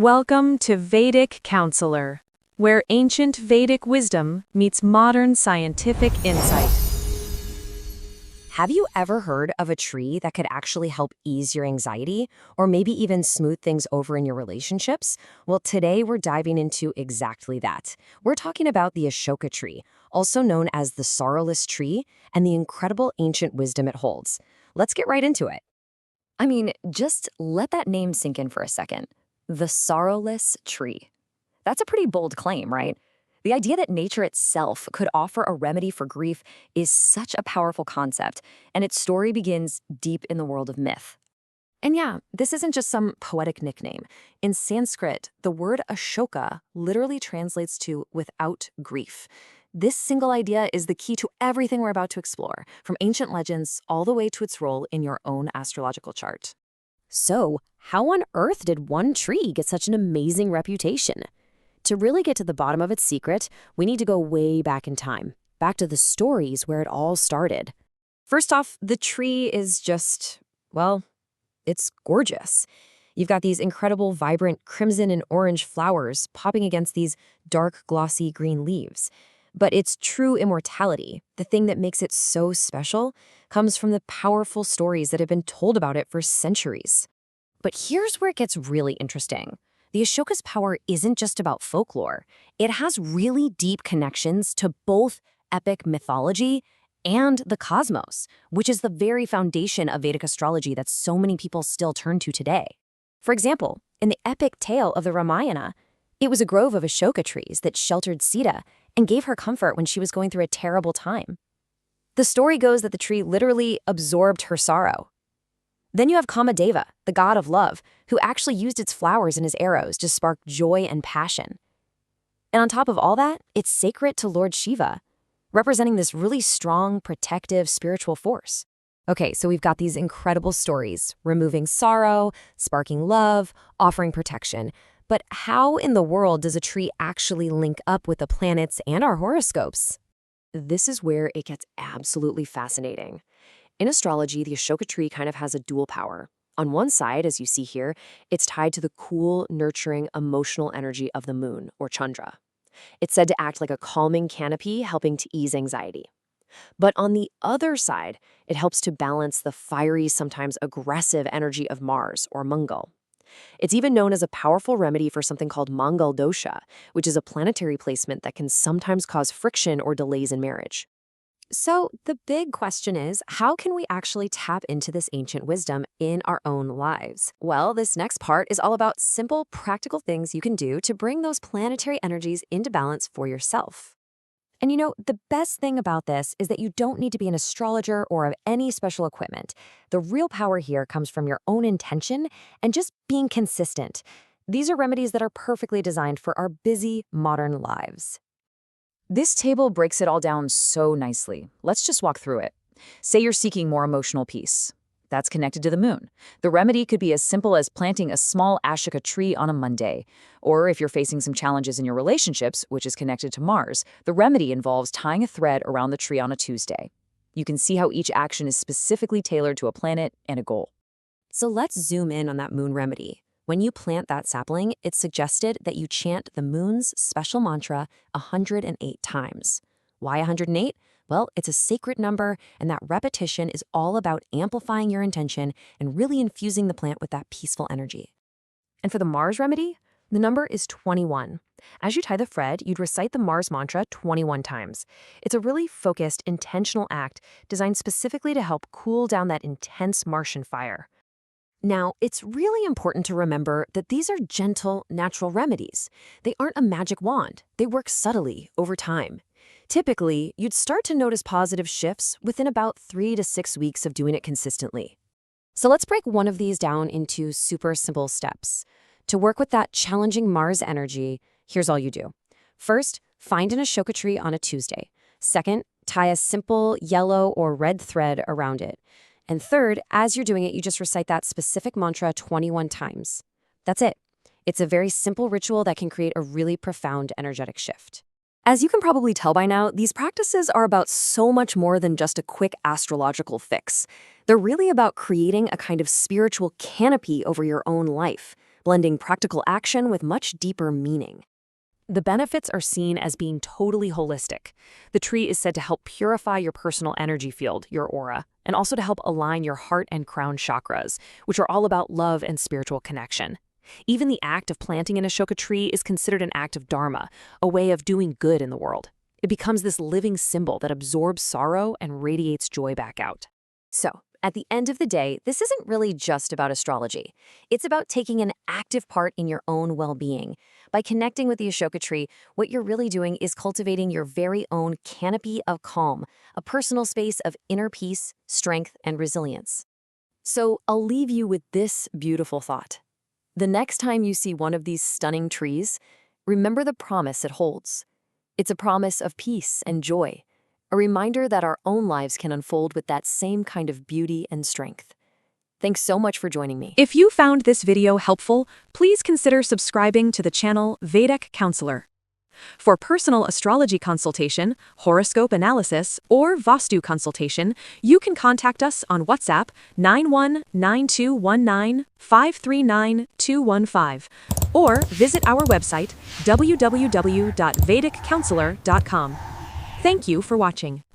Welcome to Vedic Counselor, where ancient Vedic wisdom meets modern scientific insight. Have you ever heard of a tree that could actually help ease your anxiety or maybe even smooth things over in your relationships? Well, today we're diving into exactly that. We're talking about the Ashoka Tree, also known as the sorrowless tree, and the incredible ancient wisdom it holds. Let's get right into it. Just let that name sink in for a second. The sorrowless tree. That's a pretty bold claim, right? The idea that nature itself could offer a remedy for grief is such a powerful concept, and its story begins deep in the world of myth. And yeah, this isn't just some poetic nickname. In Sanskrit, the word Ashoka literally translates to without grief. This single idea is the key to everything we're about to explore, from ancient legends all the way to its role in your own astrological chart. So, how on earth did one tree get such an amazing reputation? To really get to the bottom of its secret, we need to go way back in time, back to the stories where it all started. First off, the tree is it's gorgeous. You've got these incredible, vibrant crimson and orange flowers popping against these dark, glossy green leaves. But its true immortality, the thing that makes it so special, comes from the powerful stories that have been told about it for centuries. But here's where it gets really interesting. The Ashoka's power isn't just about folklore. It has really deep connections to both epic mythology and the cosmos, which is the very foundation of Vedic astrology that so many people still turn to today. For example, in the epic tale of the Ramayana, it was a grove of Ashoka trees that sheltered Sita and gave her comfort when she was going through a terrible time. The story goes that the tree literally absorbed her sorrow. Then you have Kamadeva, the god of love, who actually used its flowers and his arrows to spark joy and passion. And on top of all that, it's sacred to Lord Shiva, representing this really strong, protective, spiritual force. Okay, so we've got these incredible stories, removing sorrow, sparking love, offering protection. But how in the world does a tree actually link up with the planets and our horoscopes? This is where it gets absolutely fascinating. In astrology, the Ashoka tree kind of has a dual power. On one side, as you see here, it's tied to the cool, nurturing, emotional energy of the moon, or Chandra. It's said to act like a calming canopy, helping to ease anxiety. But on the other side, it helps to balance the fiery, sometimes aggressive energy of Mars, or Mangal. It's even known as a powerful remedy for something called Mangal dosha, which is a planetary placement that can sometimes cause friction or delays in marriage. So the big question is, how can we actually tap into this ancient wisdom in our own lives? Well, this next part is all about simple, practical things you can do to bring those planetary energies into balance for yourself. And the best thing about this is that you don't need to be an astrologer or have any special equipment. The real power here comes from your own intention and just being consistent. These are remedies that are perfectly designed for our busy, modern lives. This table breaks it all down so nicely. Let's just walk through it. Say you're seeking more emotional peace. That's connected to the moon. The remedy could be as simple as planting a small Ashoka tree on a Monday. Or if you're facing some challenges in your relationships, which is connected to Mars, the remedy involves tying a thread around the tree on a Tuesday. You can see how each action is specifically tailored to a planet and a goal. So let's zoom in on that moon remedy. When you plant that sapling, it's suggested that you chant the moon's special mantra 108 times. Why 108? Well, it's a sacred number, and that repetition is all about amplifying your intention and really infusing the plant with that peaceful energy. And for the Mars remedy, the number is 21. As you tie the thread, you'd recite the Mars mantra 21 times. It's a really focused, intentional act designed specifically to help cool down that intense Martian fire. Now, it's really important to remember that these are gentle, natural remedies. They aren't a magic wand. They work subtly over time. Typically, you'd start to notice positive shifts within about 3 to 6 weeks of doing it consistently. So let's break one of these down into super simple steps. To work with that challenging Mars energy, here's all you do. First, find an Ashoka tree on a Tuesday. Second, tie a simple yellow or red thread around it. And third, as you're doing it, you just recite that specific mantra 21 times. That's it. It's a very simple ritual that can create a really profound energetic shift. As you can probably tell by now, these practices are about so much more than just a quick astrological fix. They're really about creating a kind of spiritual canopy over your own life, blending practical action with much deeper meaning. The benefits are seen as being totally holistic. The tree is said to help purify your personal energy field, your aura, and also to help align your heart and crown chakras, which are all about love and spiritual connection. Even the act of planting an Ashoka tree is considered an act of dharma, a way of doing good in the world. It becomes this living symbol that absorbs sorrow and radiates joy back out. So, at the end of the day, this isn't really just about astrology. It's about taking an active part in your own well-being. By connecting with the Ashoka tree, what you're really doing is cultivating your very own canopy of calm, a personal space of inner peace, strength, and resilience. So I'll leave you with this beautiful thought. The next time you see one of these stunning trees, remember the promise it holds. It's a promise of peace and joy, a reminder that our own lives can unfold with that same kind of beauty and strength. Thanks so much for joining me. If you found this video helpful, please consider subscribing to the channel Vedic Counselor. For personal astrology consultation, horoscope analysis, or Vastu consultation, you can contact us on WhatsApp 919219539215 or visit our website www.vediccounselor.com. Thank you for watching.